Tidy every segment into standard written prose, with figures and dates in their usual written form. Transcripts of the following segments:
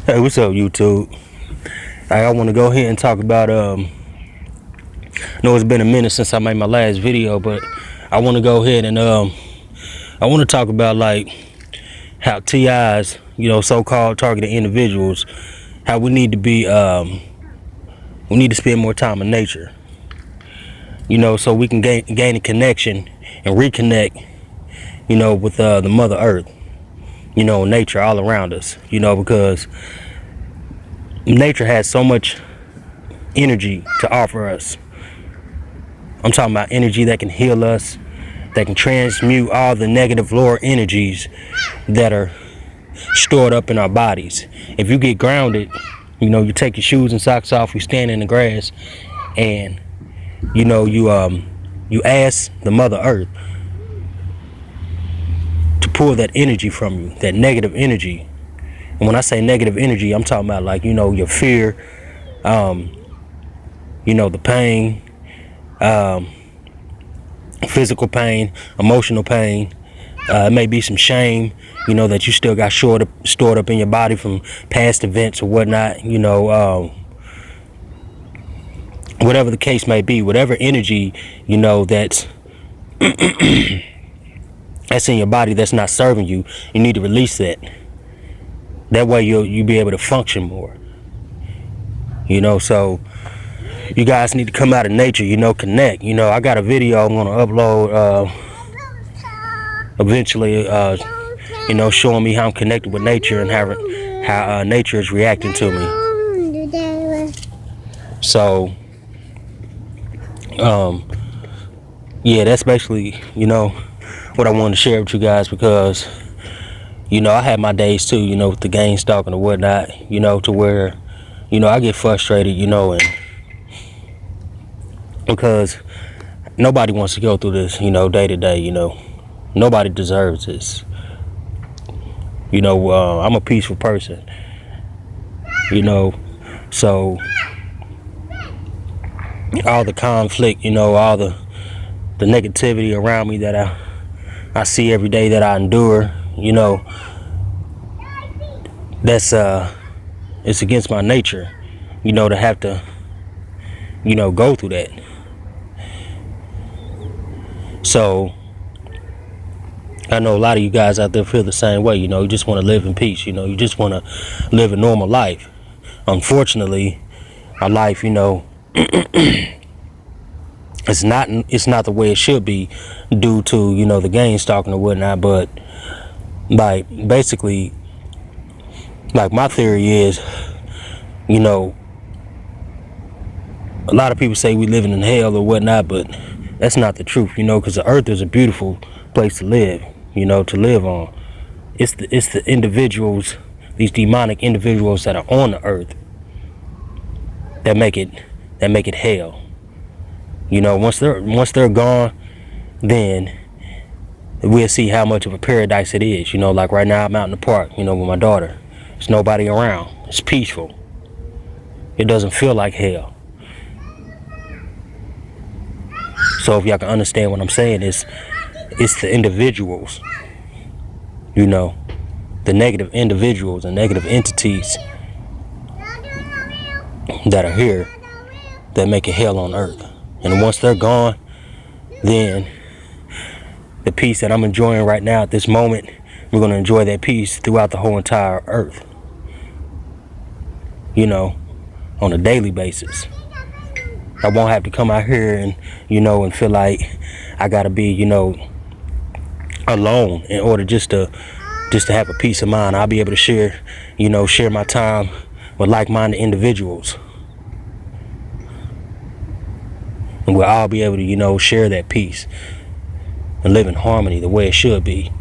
Hey, what's up, YouTube? I want to go ahead and talk about I know it's been a minute since I made my last video, but I want to go ahead and I want to talk about like how TIs, so-called targeted individuals, how we need to be we need to spend more time in nature, so we can gain a connection and reconnect, with the Mother Earth, nature all around us, because nature has so much energy to offer us. I'm talking about energy that can heal us, that can transmute all the negative lower energies that are stored up in our bodies. If you get grounded, you take your shoes and socks off, you stand in the grass, and you ask the Mother Earth to pull that energy from you, that negative energy. And when I say negative energy, I'm talking about like, your fear, the pain, physical pain, emotional pain. It may be some shame, that you still got stored up in your body from past events or whatnot, whatever the case may be, whatever energy, that's that's in your body that's not serving you, you need to release that. That way you'll be able to function more. So you guys need to come out of nature, connect. I got a video I'm gonna upload eventually, showing me how I'm connected with nature and how nature is reacting to me. So yeah, that's basically, what I wanted to share with you guys, because I had my days too, with the gang stalking and whatnot, to where, I get frustrated, and because nobody wants to go through this, day to day, nobody deserves this. I'm a peaceful person, so all the conflict, all the negativity around me that I see every day, that I endure, that's it's against my nature, to have to, go through that. So I know a lot of you guys out there feel the same way. You just want to live in peace. You just want to live a normal life. Unfortunately, our life, it's not the way it should be, due to the gang stalking or whatnot. But like basically, like my theory is, a lot of people say we living in hell or whatnot, but that's not the truth, because the earth is a beautiful place to live, to live on. It's the individuals, these demonic individuals that are on the earth, that make it hell. Once they're gone, then we'll see how much of a paradise it is. Like right now I'm out in the park, with my daughter. There's nobody around. It's peaceful. It doesn't feel like hell. So if y'all can understand what I'm saying, it's the individuals, the negative individuals and negative entities that are here that make it hell on earth. And once they're gone, then the peace that I'm enjoying right now at this moment, we're going to enjoy that peace throughout the whole entire earth, on a daily basis. I won't have to come out here and, and feel like I gotta be, alone in order just to have a peace of mind. I'll be able to share my time with like-minded individuals. And we'll all be able to, share that peace and live in harmony the way it should be.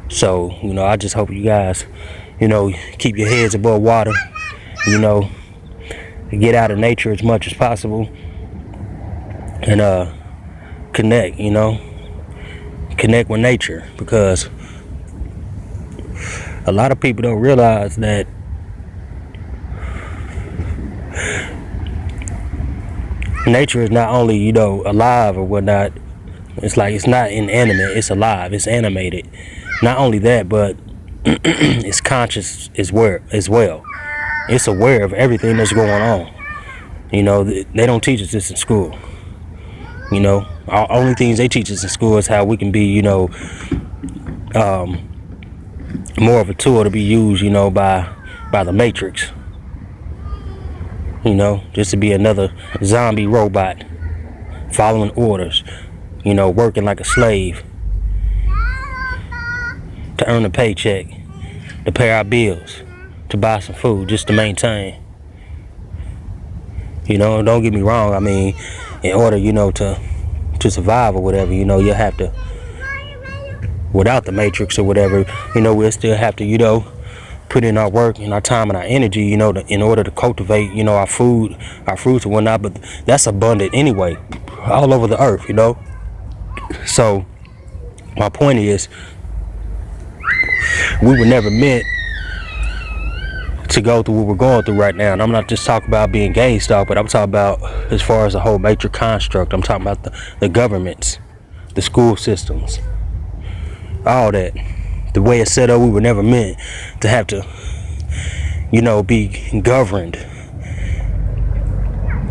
So, I just hope you guys, keep your heads above water, get out of nature as much as possible, and connect with nature, because a lot of people don't realize that nature is not only alive or whatnot. It's like it's not inanimate, it's alive, it's animated. Not only that, but is conscious as well. It's aware of everything that's going on. You know, they don't teach us this in school. You know, our only things they teach us in school is how we can be, you know, more of a tool to be used, you know, by the Matrix. You know, just to be another zombie robot following orders, you know, working like a slave to earn a paycheck, to pay our bills, to buy some food, just to maintain. You know, don't get me wrong. I mean, in order, you know, to survive or whatever, you know, you'll have to, without the Matrix or whatever, you know, we'll still have to, you know, put in our work and our time and our energy, you know, in order to cultivate, you know, our food, our fruits and whatnot. But that's abundant anyway, all over the earth, you know. So my point is, we were never meant to go through what we're going through right now. And I'm not just talking about being gang stalked, but I'm talking about as far as the whole Matrix construct. I'm talking about the governments, the school systems, all that. The way it's set up, we were never meant to have to, you know, be governed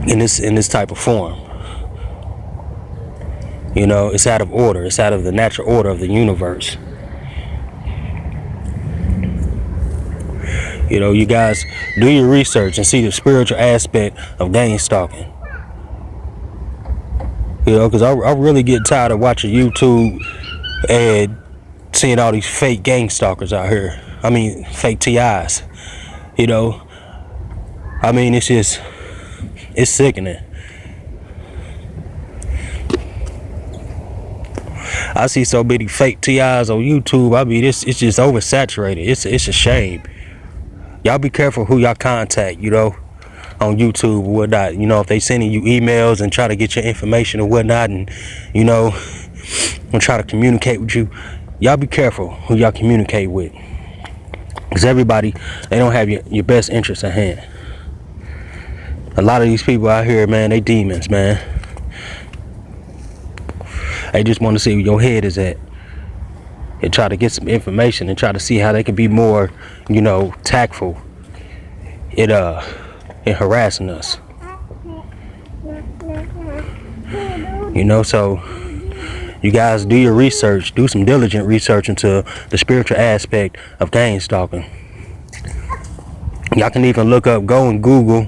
in this type of form. You know, it's out of order. It's out of the natural order of the universe. You know, you guys do your research and see the spiritual aspect of gang stalking. You know, because I really get tired of watching YouTube and seeing all these fake gang stalkers out here. I mean, fake TIs. You know, I mean, it's sickening. I see so many fake TIs on YouTube. I mean, it's just oversaturated. It's a shame. Y'all be careful who y'all contact, you know, on YouTube or whatnot. You know, if they sending you emails and try to get your information or whatnot, and, you know, and try to communicate with you, y'all be careful who y'all communicate with. Because everybody, they don't have your best interest at hand. A lot of these people out here, man, they demons, man. They just want to see where your head is at. And try to get some information and try to see how they can be more, you know, tactful in harassing us. You know, so you guys do your research, do some diligent research into the spiritual aspect of gang stalking. Y'all can even look up, go and Google.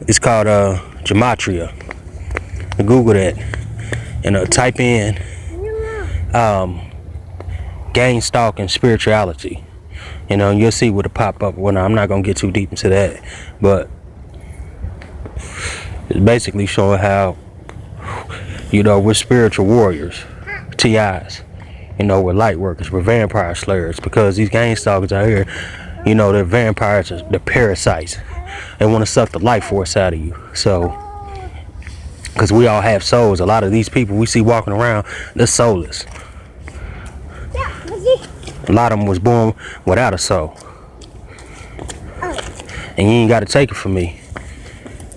It's called gematria. Google that and type in gang stalking spirituality. You know, you'll see what it pop up. Well, I'm not gonna get too deep into that, but it's basically showing how, you know, we're spiritual warriors, TIs. You know, we're light workers, we're vampire slayers, because these gang stalkers out here, you know, they're vampires, they're parasites. They want to suck the life force out of you. So, because we all have souls. A lot of these people we see walking around, they're soulless. A lot of them was born without a soul. And you ain't got to take it from me.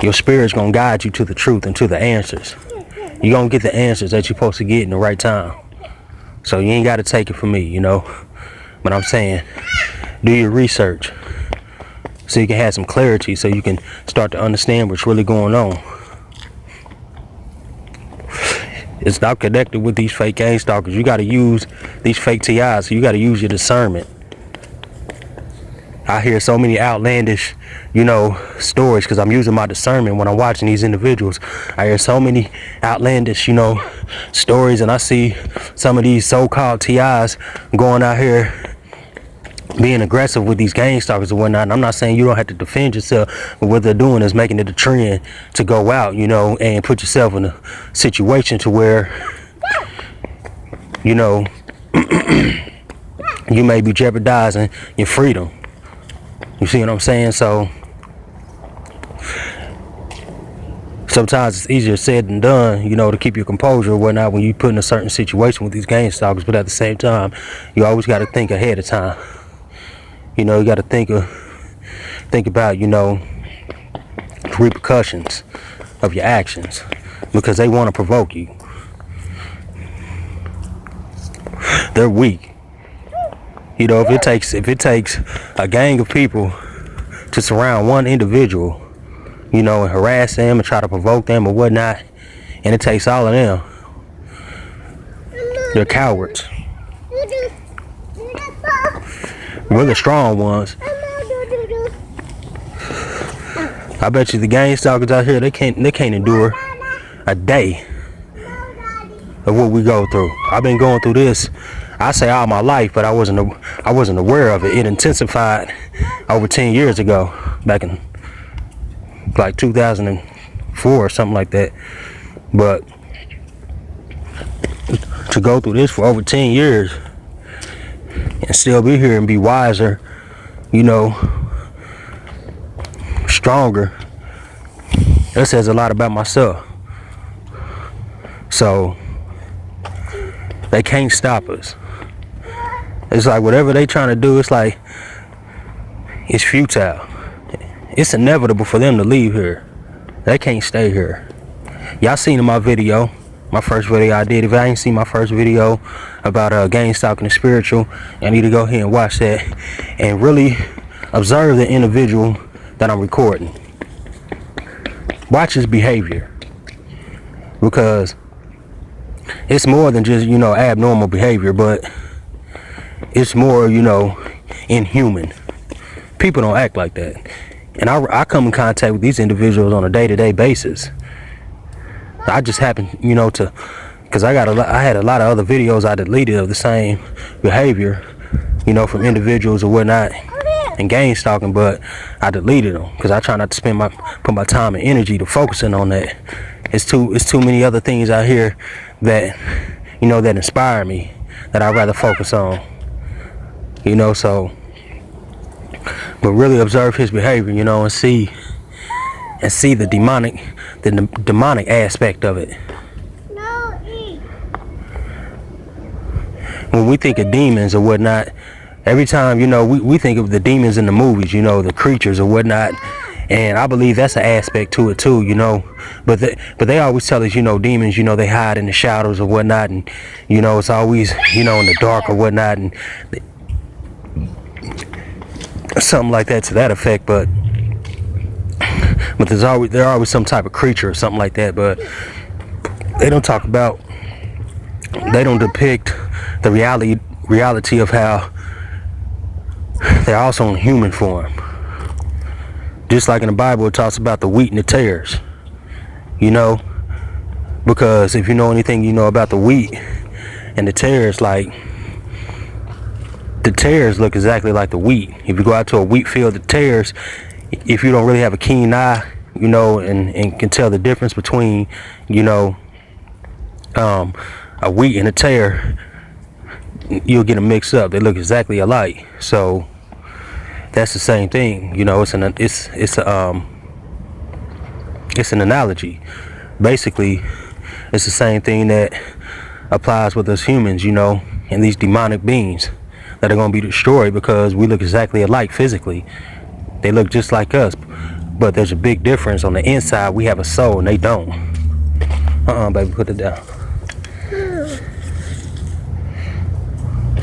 Your spirit's going to guide you to the truth and to the answers. You're going to get the answers that you're supposed to get in the right time. So you ain't got to take it from me, you know. But I'm saying, do your research so you can have some clarity, so you can start to understand what's really going on. It's not connected with these fake gang stalkers. You got to use these fake TIs. So you got to use your discernment. I hear so many outlandish, you know, stories because I'm using my discernment when I'm watching these individuals. I hear so many outlandish, you know, stories, and I see some of these so-called TIs going out here being aggressive with these gang stalkers and whatnot. And I'm not saying you don't have to defend yourself, but what they're doing is making it a trend to go out, you know, and put yourself in a situation to where, you know, you may be jeopardizing your freedom. You see what I'm saying? So sometimes it's easier said than done, you know, to keep your composure or whatnot when you put in a certain situation with these gang stalkers. But at the same time, you always got to think ahead of time. You know, you got to think about, you know, the repercussions of your actions, because they want to provoke you. They're weak. You know, if it takes a gang of people to surround one individual, you know, and harass them and try to provoke them or whatnot, and it takes all of them, they're cowards. We're the strong ones. I bet you the gang stalkers out here, they can't endure a day of what we go through. I've been going through this, I say, all my life, but I wasn't aware of it. It intensified over 10 years ago, back in like 2004 or something like that. But to go through this for over 10 years and still be here and be wiser, you know, stronger, that says a lot about myself. So they can't stop us. It's like whatever they trying to do, it's like it's futile. It's inevitable for them to leave here. They can't stay here. Y'all seen in my video, my first video I did. If I ain't seen my first video about gang stalking the spiritual, I need to go ahead and watch that and really observe the individual that I'm recording. Watch his behavior, because it's more than just, you know, abnormal behavior, but it's more, you know, inhuman. People don't act like that. And I come in contact with these individuals on a day-to-day basis. I just happen, you know, to, because I had a lot of other videos I deleted of the same behavior, you know, from individuals or whatnot, and gang stalking, but I deleted them because I try not to put my time and energy to focusing on that. It's too many other things out here that, you know, that inspire me, that I'd rather focus on, you know. So, but really observe his behavior, you know, and see the demonic aspect of it. When we think of demons or whatnot, every time, you know, we think of the demons in the movies, you know, the creatures or whatnot, and I believe that's an aspect to it too, you know. But they always tell us, you know, demons, you know, they hide in the shadows or whatnot, and, you know, it's always, you know, in the dark or whatnot, and something like that to that effect. But there's always some type of creature or something like that. But they don't depict the reality of how they're also in human form. Just like in the Bible, it talks about the wheat and the tares, you know, because if you know anything, you know about the wheat and the tares, like the tares look exactly like the wheat. If you go out to a wheat field, the tares, if you don't really have a keen eye, you know, and can tell the difference between, you know, a wheat and a tare, you'll get them mixed up. They look exactly alike. So that's the same thing, you know. It's an analogy. Basically, it's the same thing that applies with us humans, you know, and these demonic beings that are going to be destroyed because we look exactly alike physically. They look just like us, but there's a big difference. On the inside, we have a soul, and they don't. Baby, put it down.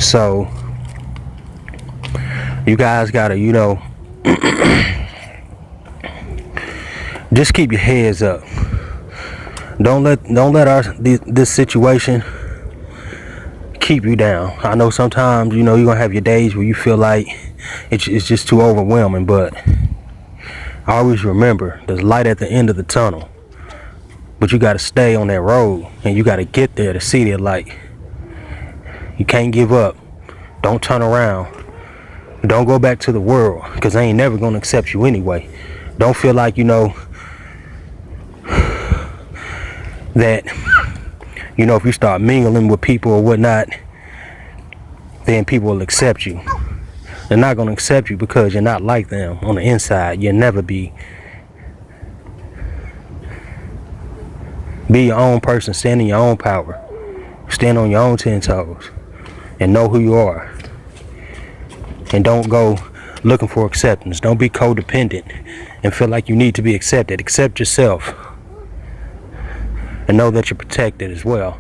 So you guys gotta, you know, just keep your heads up. Don't let this situation keep you down. I know sometimes, you know, you're gonna have your days where you feel like it's just too overwhelming, but always remember there's light at the end of the tunnel. But you gotta stay on that road, and you gotta get there to see the light. You can't give up. Don't turn around. Don't go back to the world, because they ain't never gonna accept you anyway. Don't feel like, you know, that, you know, if you start mingling with people or whatnot, then people will accept you. They're not gonna accept you because you're not like them on the inside. You'll never be. Be your own person. Stand in your own power. Stand on your own 10 toes. And know who you are. And don't go looking for acceptance. Don't be codependent and feel like you need to be accepted. Accept yourself. And know that you're protected as well.